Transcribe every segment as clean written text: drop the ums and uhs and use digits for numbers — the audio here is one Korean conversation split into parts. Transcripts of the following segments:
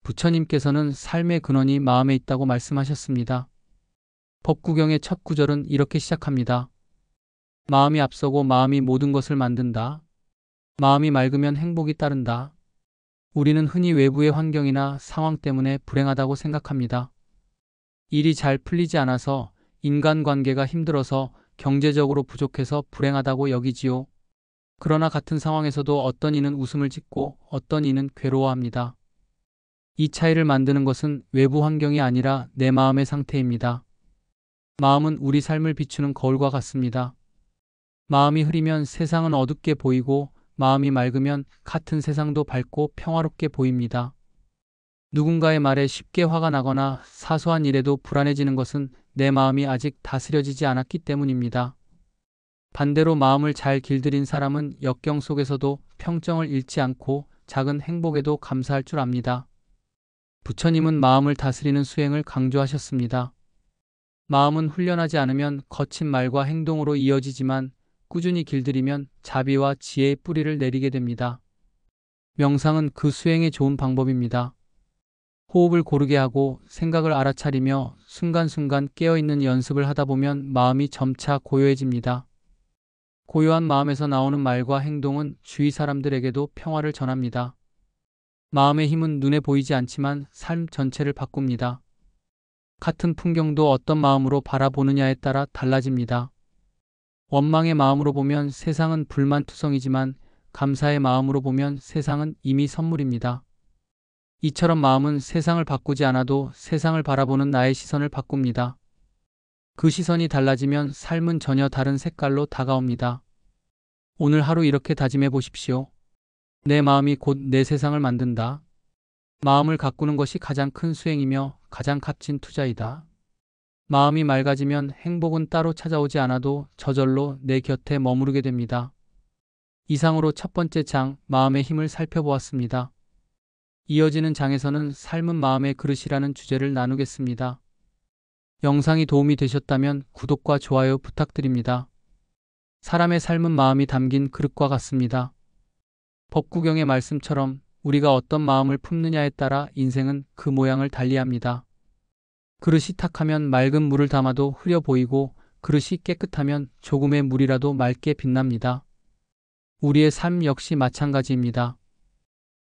부처님께서는 삶의 근원이 마음에 있다고 말씀하셨습니다. 법구경의 첫 구절은 이렇게 시작합니다. 마음이 앞서고 마음이 모든 것을 만든다. 마음이 맑으면 행복이 따른다. 우리는 흔히 외부의 환경이나 상황 때문에 불행하다고 생각합니다. 일이 잘 풀리지 않아서, 인간관계가 힘들어서, 경제적으로 부족해서 불행하다고 여기지요. 그러나 같은 상황에서도 어떤 이는 웃음을 짓고 어떤 이는 괴로워합니다. 이 차이를 만드는 것은 외부 환경이 아니라 내 마음의 상태입니다. 마음은 우리 삶을 비추는 거울과 같습니다. 마음이 흐리면 세상은 어둡게 보이고 마음이 맑으면 같은 세상도 밝고 평화롭게 보입니다. 누군가의 말에 쉽게 화가 나거나 사소한 일에도 불안해지는 것은 내 마음이 아직 다스려지지 않았기 때문입니다. 반대로 마음을 잘 길들인 사람은 역경 속에서도 평정을 잃지 않고 작은 행복에도 감사할 줄 압니다. 부처님은 마음을 다스리는 수행을 강조하셨습니다. 마음은 훈련하지 않으면 거친 말과 행동으로 이어지지만 꾸준히 길들이면 자비와 지혜의 뿌리를 내리게 됩니다. 명상은 그 수행에 좋은 방법입니다. 호흡을 고르게 하고 생각을 알아차리며 순간순간 깨어있는 연습을 하다 보면 마음이 점차 고요해집니다. 고요한 마음에서 나오는 말과 행동은 주위 사람들에게도 평화를 전합니다. 마음의 힘은 눈에 보이지 않지만 삶 전체를 바꿉니다. 같은 풍경도 어떤 마음으로 바라보느냐에 따라 달라집니다. 원망의 마음으로 보면 세상은 불만투성이지만 감사의 마음으로 보면 세상은 이미 선물입니다. 이처럼 마음은 세상을 바꾸지 않아도 세상을 바라보는 나의 시선을 바꿉니다. 그 시선이 달라지면 삶은 전혀 다른 색깔로 다가옵니다. 오늘 하루 이렇게 다짐해 보십시오. 내 마음이 곧 내 세상을 만든다. 마음을 가꾸는 것이 가장 큰 수행이며 가장 값진 투자이다. 마음이 맑아지면 행복은 따로 찾아오지 않아도 저절로 내 곁에 머무르게 됩니다. 이상으로 첫 번째 장, 마음의 힘을 살펴보았습니다. 이어지는 장에서는 삶은 마음의 그릇이라는 주제를 나누겠습니다. 영상이 도움이 되셨다면 구독과 좋아요 부탁드립니다. 사람의 삶은 마음이 담긴 그릇과 같습니다. 법구경의 말씀처럼 우리가 어떤 마음을 품느냐에 따라 인생은 그 모양을 달리합니다. 그릇이 탁하면 맑은 물을 담아도 흐려 보이고 그릇이 깨끗하면 조금의 물이라도 맑게 빛납니다. 우리의 삶 역시 마찬가지입니다.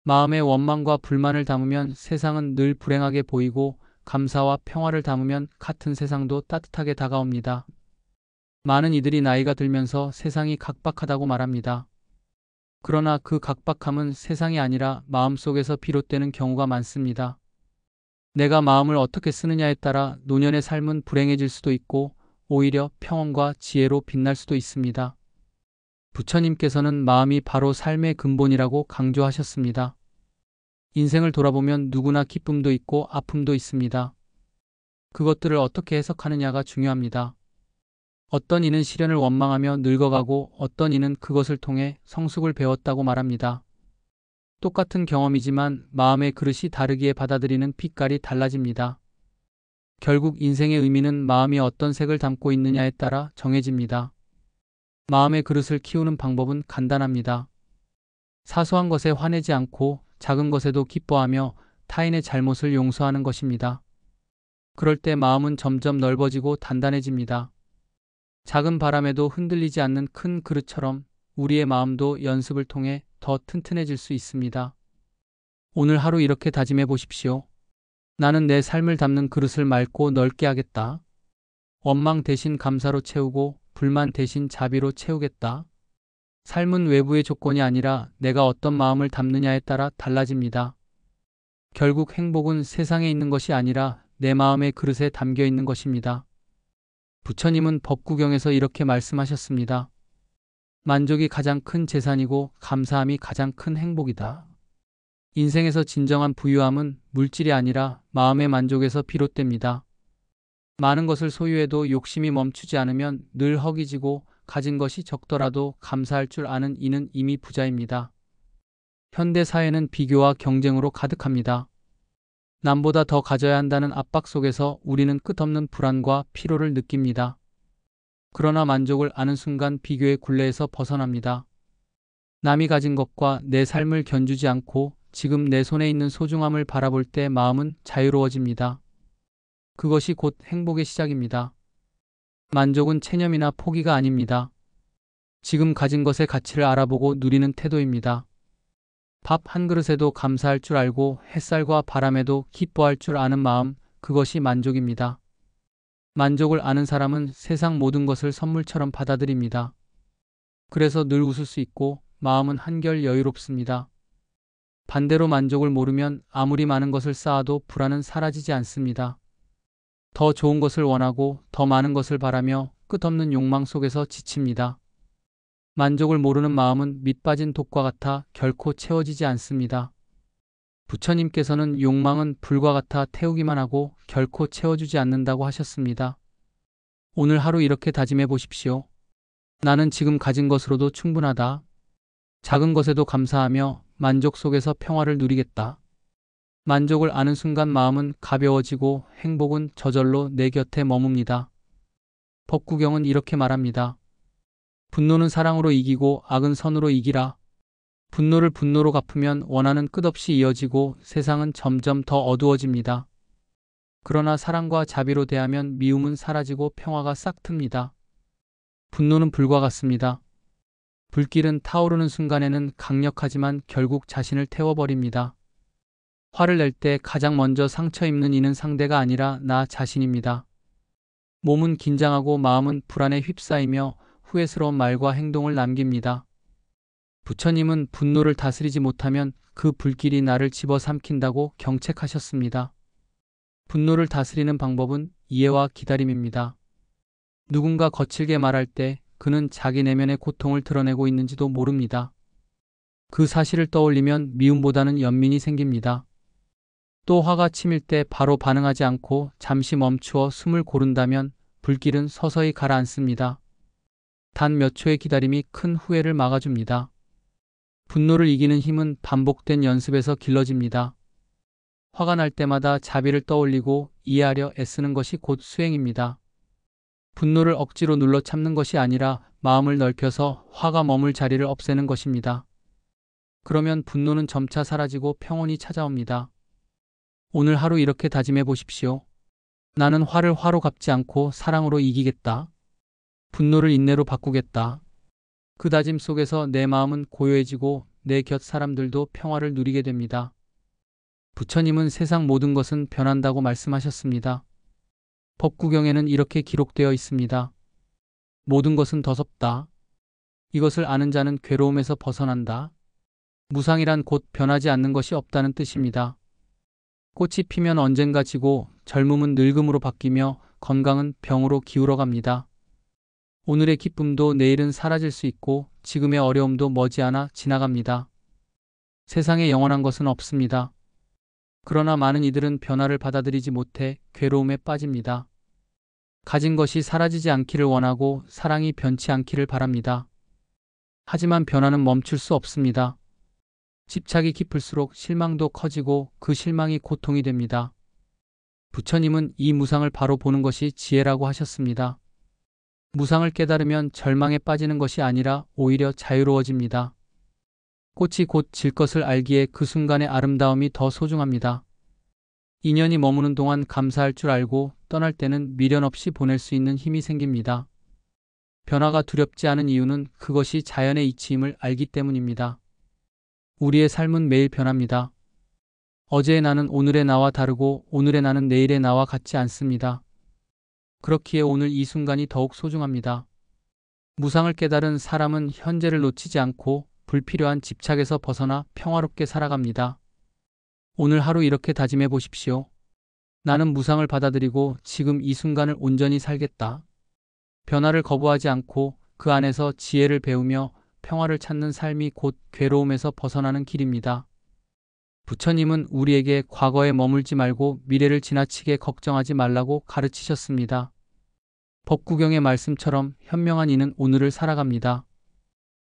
마음에 원망과 불만을 담으면 세상은 늘 불행하게 보이고 감사와 평화를 담으면 같은 세상도 따뜻하게 다가옵니다. 많은 이들이 나이가 들면서 세상이 각박하다고 말합니다. 그러나 그 각박함은 세상이 아니라 마음속에서 비롯되는 경우가 많습니다. 내가 마음을 어떻게 쓰느냐에 따라 노년의 삶은 불행해질 수도 있고 오히려 평온과 지혜로 빛날 수도 있습니다. 부처님께서는 마음이 바로 삶의 근본이라고 강조하셨습니다. 인생을 돌아보면 누구나 기쁨도 있고 아픔도 있습니다. 그것들을 어떻게 해석하느냐가 중요합니다. 어떤 이는 시련을 원망하며 늙어가고 어떤 이는 그것을 통해 성숙을 배웠다고 말합니다. 똑같은 경험이지만 마음의 그릇이 다르기에 받아들이는 빛깔이 달라집니다. 결국 인생의 의미는 마음이 어떤 색을 담고 있느냐에 따라 정해집니다. 마음의 그릇을 키우는 방법은 간단합니다. 사소한 것에 화내지 않고 작은 것에도 기뻐하며 타인의 잘못을 용서하는 것입니다. 그럴 때 마음은 점점 넓어지고 단단해집니다. 작은 바람에도 흔들리지 않는 큰 그릇처럼 우리의 마음도 연습을 통해 더 튼튼해질 수 있습니다. 오늘 하루 이렇게 다짐해 보십시오. 나는 내 삶을 담는 그릇을 맑고 넓게 하겠다. 원망 대신 감사로 채우고 불만 대신 자비로 채우겠다. 삶은 외부의 조건이 아니라 내가 어떤 마음을 담느냐에 따라 달라집니다. 결국 행복은 세상에 있는 것이 아니라 내 마음의 그릇에 담겨 있는 것입니다. 부처님은 법구경에서 이렇게 말씀하셨습니다. 만족이 가장 큰 재산이고 감사함이 가장 큰 행복이다. 인생에서 진정한 부유함은 물질이 아니라 마음의 만족에서 비롯됩니다. 많은 것을 소유해도 욕심이 멈추지 않으면 늘 허기지고 가진 것이 적더라도 감사할 줄 아는 이는 이미 부자입니다. 현대 사회는 비교와 경쟁으로 가득합니다. 남보다 더 가져야 한다는 압박 속에서 우리는 끝없는 불안과 피로를 느낍니다. 그러나 만족을 아는 순간 비교의 굴레에서 벗어납니다. 남이 가진 것과 내 삶을 견주지 않고 지금 내 손에 있는 소중함을 바라볼 때 마음은 자유로워집니다. 그것이 곧 행복의 시작입니다. 만족은 체념이나 포기가 아닙니다. 지금 가진 것의 가치를 알아보고 누리는 태도입니다. 밥 한 그릇에도 감사할 줄 알고 햇살과 바람에도 기뻐할 줄 아는 마음, 그것이 만족입니다. 만족을 아는 사람은 세상 모든 것을 선물처럼 받아들입니다. 그래서 늘 웃을 수 있고 마음은 한결 여유롭습니다. 반대로 만족을 모르면 아무리 많은 것을 쌓아도 불안은 사라지지 않습니다. 더 좋은 것을 원하고 더 많은 것을 바라며 끝없는 욕망 속에서 지칩니다. 만족을 모르는 마음은 밑 빠진 독과 같아 결코 채워지지 않습니다. 부처님께서는 욕망은 불과 같아 태우기만 하고 결코 채워주지 않는다고 하셨습니다. 오늘 하루 이렇게 다짐해 보십시오. 나는 지금 가진 것으로도 충분하다. 작은 것에도 감사하며 만족 속에서 평화를 누리겠다. 만족을 아는 순간 마음은 가벼워지고 행복은 저절로 내 곁에 머뭅니다. 법구경은 이렇게 말합니다. 분노는 사랑으로 이기고 악은 선으로 이기라. 분노를 분노로 갚으면 원한은 끝없이 이어지고 세상은 점점 더 어두워집니다. 그러나 사랑과 자비로 대하면 미움은 사라지고 평화가 싹 틉니다. 분노는 불과 같습니다. 불길은 타오르는 순간에는 강력하지만 결국 자신을 태워버립니다. 화를 낼 때 가장 먼저 상처 입는 이는 상대가 아니라 나 자신입니다. 몸은 긴장하고 마음은 불안에 휩싸이며 후회스러운 말과 행동을 남깁니다. 부처님은 분노를 다스리지 못하면 그 불길이 나를 집어삼킨다고 경책하셨습니다. 분노를 다스리는 방법은 이해와 기다림입니다. 누군가 거칠게 말할 때 그는 자기 내면의 고통을 드러내고 있는지도 모릅니다. 그 사실을 떠올리면 미움보다는 연민이 생깁니다. 또 화가 치밀 때 바로 반응하지 않고 잠시 멈추어 숨을 고른다면 불길은 서서히 가라앉습니다. 단 몇 초의 기다림이 큰 후회를 막아줍니다. 분노를 이기는 힘은 반복된 연습에서 길러집니다. 화가 날 때마다 자비를 떠올리고 이해하려 애쓰는 것이 곧 수행입니다. 분노를 억지로 눌러 참는 것이 아니라 마음을 넓혀서 화가 머물 자리를 없애는 것입니다. 그러면 분노는 점차 사라지고 평온이 찾아옵니다. 오늘 하루 이렇게 다짐해 보십시오. 나는 화를 화로 갚지 않고 사랑으로 이기겠다. 분노를 인내로 바꾸겠다. 그 다짐 속에서 내 마음은 고요해지고 내 곁 사람들도 평화를 누리게 됩니다. 부처님은 세상 모든 것은 변한다고 말씀하셨습니다. 법구경에는 이렇게 기록되어 있습니다. 모든 것은 더섭다. 이것을 아는 자는 괴로움에서 벗어난다. 무상이란 곧 변하지 않는 것이 없다는 뜻입니다. 꽃이 피면 언젠가 지고 젊음은 늙음으로 바뀌며 건강은 병으로 기울어갑니다. 오늘의 기쁨도 내일은 사라질 수 있고 지금의 어려움도 머지않아 지나갑니다. 세상에 영원한 것은 없습니다. 그러나 많은 이들은 변화를 받아들이지 못해 괴로움에 빠집니다. 가진 것이 사라지지 않기를 원하고 사랑이 변치 않기를 바랍니다. 하지만 변화는 멈출 수 없습니다. 집착이 깊을수록 실망도 커지고 그 실망이 고통이 됩니다. 부처님은 이 무상을 바로 보는 것이 지혜라고 하셨습니다. 무상을 깨달으면 절망에 빠지는 것이 아니라 오히려 자유로워집니다. 꽃이 곧 질 것을 알기에 그 순간의 아름다움이 더 소중합니다. 인연이 머무는 동안 감사할 줄 알고 떠날 때는 미련 없이 보낼 수 있는 힘이 생깁니다. 변화가 두렵지 않은 이유는 그것이 자연의 이치임을 알기 때문입니다. 우리의 삶은 매일 변합니다. 어제의 나는 오늘의 나와 다르고 오늘의 나는 내일의 나와 같지 않습니다. 그렇기에 오늘 이 순간이 더욱 소중합니다. 무상을 깨달은 사람은 현재를 놓치지 않고 불필요한 집착에서 벗어나 평화롭게 살아갑니다. 오늘 하루 이렇게 다짐해 보십시오. 나는 무상을 받아들이고 지금 이 순간을 온전히 살겠다. 변화를 거부하지 않고 그 안에서 지혜를 배우며 평화를 찾는 삶이 곧 괴로움에서 벗어나는 길입니다. 부처님은 우리에게 과거에 머물지 말고 미래를 지나치게 걱정하지 말라고 가르치셨습니다. 법구경의 말씀처럼 현명한 이는 오늘을 살아갑니다.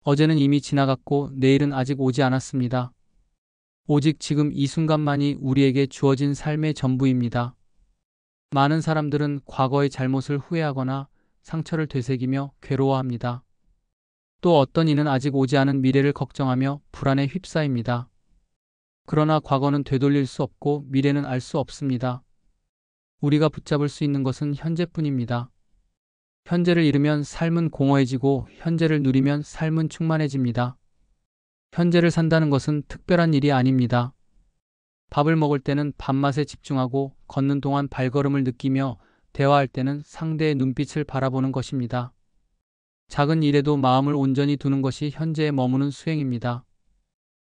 어제는 이미 지나갔고 내일은 아직 오지 않았습니다. 오직 지금 이 순간만이 우리에게 주어진 삶의 전부입니다. 많은 사람들은 과거의 잘못을 후회하거나 상처를 되새기며 괴로워합니다. 또 어떤 이는 아직 오지 않은 미래를 걱정하며 불안에 휩싸입니다. 그러나 과거는 되돌릴 수 없고 미래는 알 수 없습니다. 우리가 붙잡을 수 있는 것은 현재뿐입니다. 현재를 잃으면 삶은 공허해지고 현재를 누리면 삶은 충만해집니다. 현재를 산다는 것은 특별한 일이 아닙니다. 밥을 먹을 때는 밥맛에 집중하고 걷는 동안 발걸음을 느끼며 대화할 때는 상대의 눈빛을 바라보는 것입니다. 작은 일에도 마음을 온전히 두는 것이 현재에 머무는 수행입니다.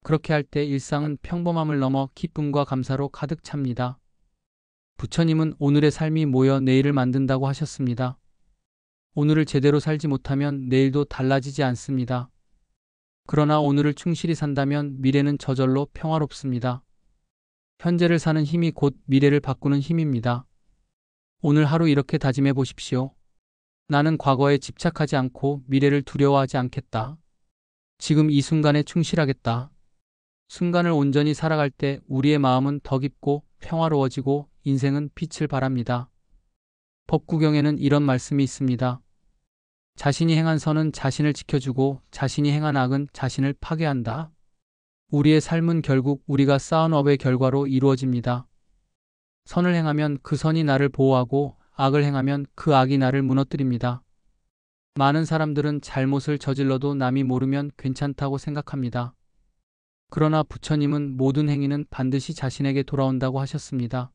그렇게 할 때 일상은 평범함을 넘어 기쁨과 감사로 가득 찹니다. 부처님은 오늘의 삶이 모여 내일을 만든다고 하셨습니다. 오늘을 제대로 살지 못하면 내일도 달라지지 않습니다. 그러나 오늘을 충실히 산다면 미래는 저절로 평화롭습니다. 현재를 사는 힘이 곧 미래를 바꾸는 힘입니다. 오늘 하루 이렇게 다짐해 보십시오. 나는 과거에 집착하지 않고 미래를 두려워하지 않겠다. 지금 이 순간에 충실하겠다. 순간을 온전히 살아갈 때 우리의 마음은 더 깊고 평화로워지고 인생은 빛을 발합니다. 법구경에는 이런 말씀이 있습니다. 자신이 행한 선은 자신을 지켜주고 자신이 행한 악은 자신을 파괴한다. 우리의 삶은 결국 우리가 쌓은 업의 결과로 이루어집니다. 선을 행하면 그 선이 나를 보호하고 악을 행하면 그 악이 나를 무너뜨립니다. 많은 사람들은 잘못을 저질러도 남이 모르면 괜찮다고 생각합니다. 그러나 부처님은 모든 행위는 반드시 자신에게 돌아온다고 하셨습니다.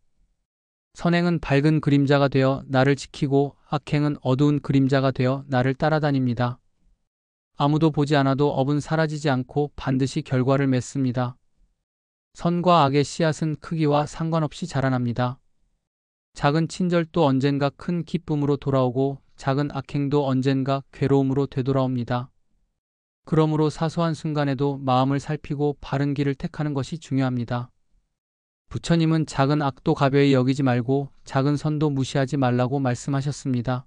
선행은 밝은 그림자가 되어 나를 지키고 악행은 어두운 그림자가 되어 나를 따라다닙니다. 아무도 보지 않아도 업은 사라지지 않고 반드시 결과를 맺습니다. 선과 악의 씨앗은 크기와 상관없이 자라납니다. 작은 친절도 언젠가 큰 기쁨으로 돌아오고 작은 악행도 언젠가 괴로움으로 되돌아옵니다. 그러므로 사소한 순간에도 마음을 살피고 바른 길을 택하는 것이 중요합니다. 부처님은 작은 악도 가벼이 여기지 말고 작은 선도 무시하지 말라고 말씀하셨습니다.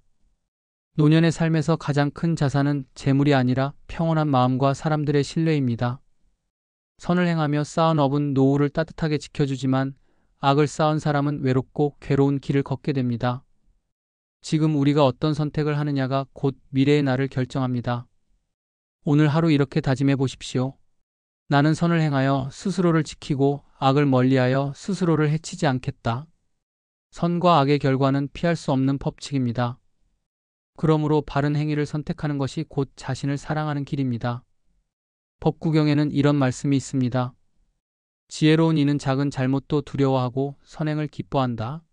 노년의 삶에서 가장 큰 자산은 재물이 아니라 평온한 마음과 사람들의 신뢰입니다. 선을 행하며 쌓은 업은 노후를 따뜻하게 지켜주지만 악을 쌓은 사람은 외롭고 괴로운 길을 걷게 됩니다. 지금 우리가 어떤 선택을 하느냐가 곧 미래의 나를 결정합니다. 오늘 하루 이렇게 다짐해 보십시오. 나는 선을 행하여 스스로를 지키고 악을 멀리하여 스스로를 해치지 않겠다. 선과 악의 결과는 피할 수 없는 법칙입니다. 그러므로 바른 행위를 선택하는 것이 곧 자신을 사랑하는 길입니다. 법구경에는 이런 말씀이 있습니다. 지혜로운 이는 작은 잘못도 두려워하고 선행을 기뻐한다.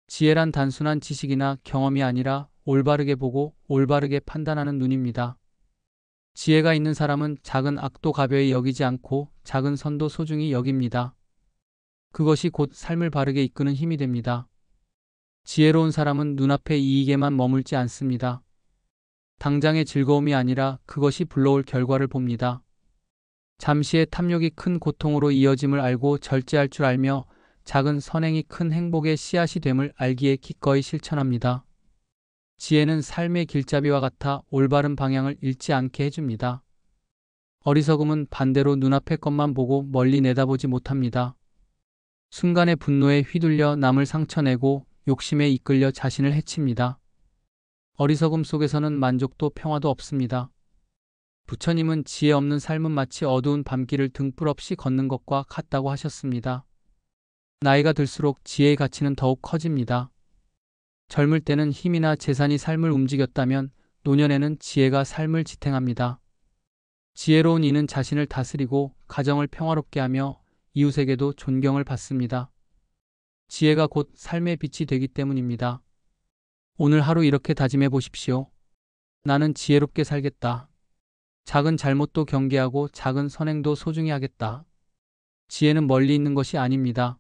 지혜란 단순한 지식이나 경험이 아니라 올바르게 보고 올바르게 판단하는 눈입니다. 지혜가 있는 사람은 작은 악도 가벼이 여기지 않고 작은 선도 소중히 여깁니다. 그것이 곧 삶을 바르게 이끄는 힘이 됩니다. 지혜로운 사람은 눈앞의 이익에만 머물지 않습니다. 당장의 즐거움이 아니라 그것이 불러올 결과를 봅니다. 잠시의 탐욕이 큰 고통으로 이어짐을 알고 절제할 줄 알며 작은 선행이 큰 행복의 씨앗이 됨을 알기에 기꺼이 실천합니다. 지혜는 삶의 길잡이와 같아 올바른 방향을 잃지 않게 해줍니다. 어리석음은 반대로 눈앞의 것만 보고 멀리 내다보지 못합니다. 순간의 분노에 휘둘려 남을 상처내고 욕심에 이끌려 자신을 해칩니다. 어리석음 속에서는 만족도 평화도 없습니다. 부처님은 지혜 없는 삶은 마치 어두운 밤길을 등불 없이 걷는 것과 같다고 하셨습니다. 나이가 들수록 지혜의 가치는 더욱 커집니다. 젊을 때는 힘이나 재산이 삶을 움직였다면 노년에는 지혜가 삶을 지탱합니다. 지혜로운 이는 자신을 다스리고 가정을 평화롭게 하며 이웃에게도 존경을 받습니다. 지혜가 곧 삶의 빛이 되기 때문입니다. 오늘 하루 이렇게 다짐해 보십시오. 나는 지혜롭게 살겠다. 작은 잘못도 경계하고 작은 선행도 소중히 하겠다. 지혜는 멀리 있는 것이 아닙니다.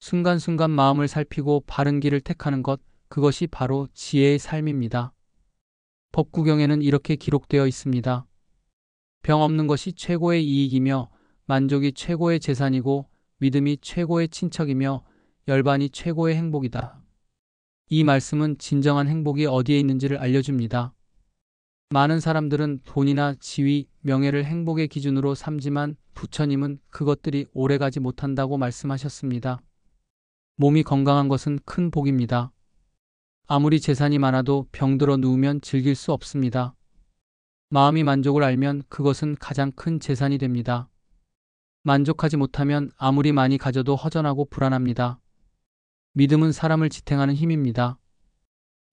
순간순간 마음을 살피고 바른 길을 택하는 것, 그것이 바로 지혜의 삶입니다. 법구경에는 이렇게 기록되어 있습니다. 병 없는 것이 최고의 이익이며 만족이 최고의 재산이고 믿음이 최고의 친척이며 열반이 최고의 행복이다. 이 말씀은 진정한 행복이 어디에 있는지를 알려줍니다. 많은 사람들은 돈이나 지위, 명예를 행복의 기준으로 삼지만 부처님은 그것들이 오래가지 못한다고 말씀하셨습니다. 몸이 건강한 것은 큰 복입니다. 아무리 재산이 많아도 병들어 누우면 즐길 수 없습니다. 마음이 만족을 알면 그것은 가장 큰 재산이 됩니다. 만족하지 못하면 아무리 많이 가져도 허전하고 불안합니다. 믿음은 사람을 지탱하는 힘입니다.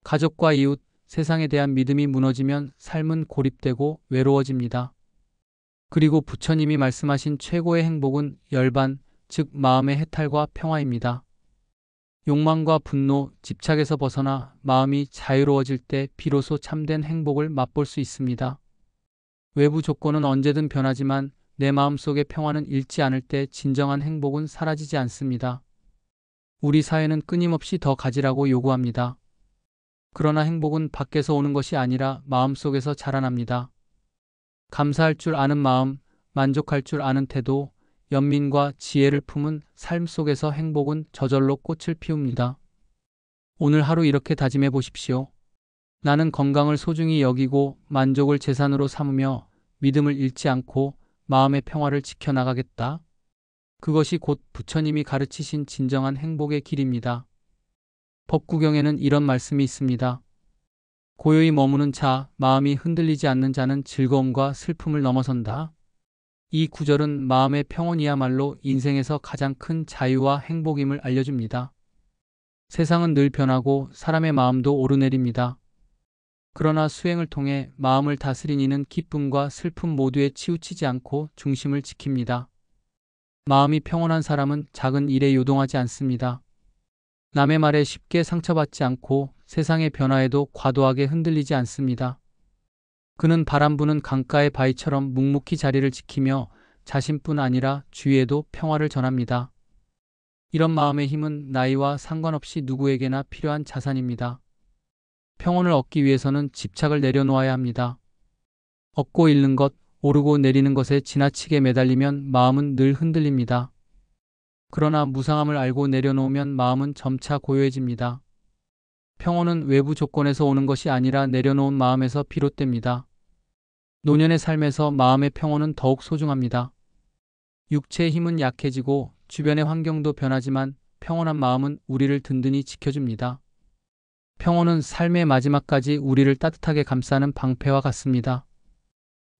가족과 이웃, 세상에 대한 믿음이 무너지면 삶은 고립되고 외로워집니다. 그리고 부처님이 말씀하신 최고의 행복은 열반, 즉 마음의 해탈과 평화입니다. 욕망과 분노, 집착에서 벗어나 마음이 자유로워질 때 비로소 참된 행복을 맛볼 수 있습니다. 외부 조건은 언제든 변하지만 내 마음속의 평화는 잃지 않을 때 진정한 행복은 사라지지 않습니다. 우리 사회는 끊임없이 더 가지라고 요구합니다. 그러나 행복은 밖에서 오는 것이 아니라 마음속에서 자라납니다. 감사할 줄 아는 마음, 만족할 줄 아는 태도, 연민과 지혜를 품은 삶 속에서 행복은 저절로 꽃을 피웁니다. 오늘 하루 이렇게 다짐해 보십시오. 나는 건강을 소중히 여기고 만족을 재산으로 삼으며 믿음을 잃지 않고 마음의 평화를 지켜나가겠다. 그것이 곧 부처님이 가르치신 진정한 행복의 길입니다. 법구경에는 이런 말씀이 있습니다. 고요히 머무는 자, 마음이 흔들리지 않는 자는 즐거움과 슬픔을 넘어선다. 이 구절은 마음의 평온이야말로 인생에서 가장 큰 자유와 행복임을 알려줍니다. 세상은 늘 변하고 사람의 마음도 오르내립니다. 그러나 수행을 통해 마음을 다스린 이는 기쁨과 슬픔 모두에 치우치지 않고 중심을 지킵니다. 마음이 평온한 사람은 작은 일에 요동하지 않습니다. 남의 말에 쉽게 상처받지 않고 세상의 변화에도 과도하게 흔들리지 않습니다. 그는 바람 부는 강가의 바위처럼 묵묵히 자리를 지키며 자신뿐 아니라 주위에도 평화를 전합니다. 이런 마음의 힘은 나이와 상관없이 누구에게나 필요한 자산입니다. 평온을 얻기 위해서는 집착을 내려놓아야 합니다. 얻고 잃는 것, 오르고 내리는 것에 지나치게 매달리면 마음은 늘 흔들립니다. 그러나 무상함을 알고 내려놓으면 마음은 점차 고요해집니다. 평온은 외부 조건에서 오는 것이 아니라 내려놓은 마음에서 비롯됩니다. 노년의 삶에서 마음의 평온은 더욱 소중합니다. 육체의 힘은 약해지고 주변의 환경도 변하지만 평온한 마음은 우리를 든든히 지켜줍니다. 평온은 삶의 마지막까지 우리를 따뜻하게 감싸는 방패와 같습니다.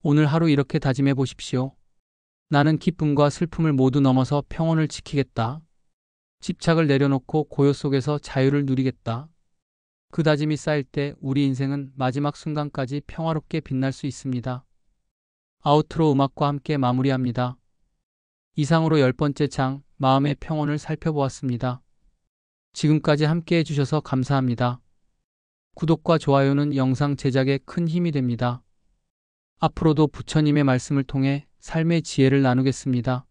오늘 하루 이렇게 다짐해 보십시오. 나는 기쁨과 슬픔을 모두 넘어서 평온을 지키겠다. 집착을 내려놓고 고요 속에서 자유를 누리겠다. 그 다짐이 쌓일 때 우리 인생은 마지막 순간까지 평화롭게 빛날 수 있습니다. 아우트로 음악과 함께 마무리합니다. 이상으로 10번째 장, 마음의 평온을 살펴보았습니다. 지금까지 함께 해주셔서 감사합니다. 구독과 좋아요는 영상 제작에 큰 힘이 됩니다. 앞으로도 부처님의 말씀을 통해 삶의 지혜를 나누겠습니다.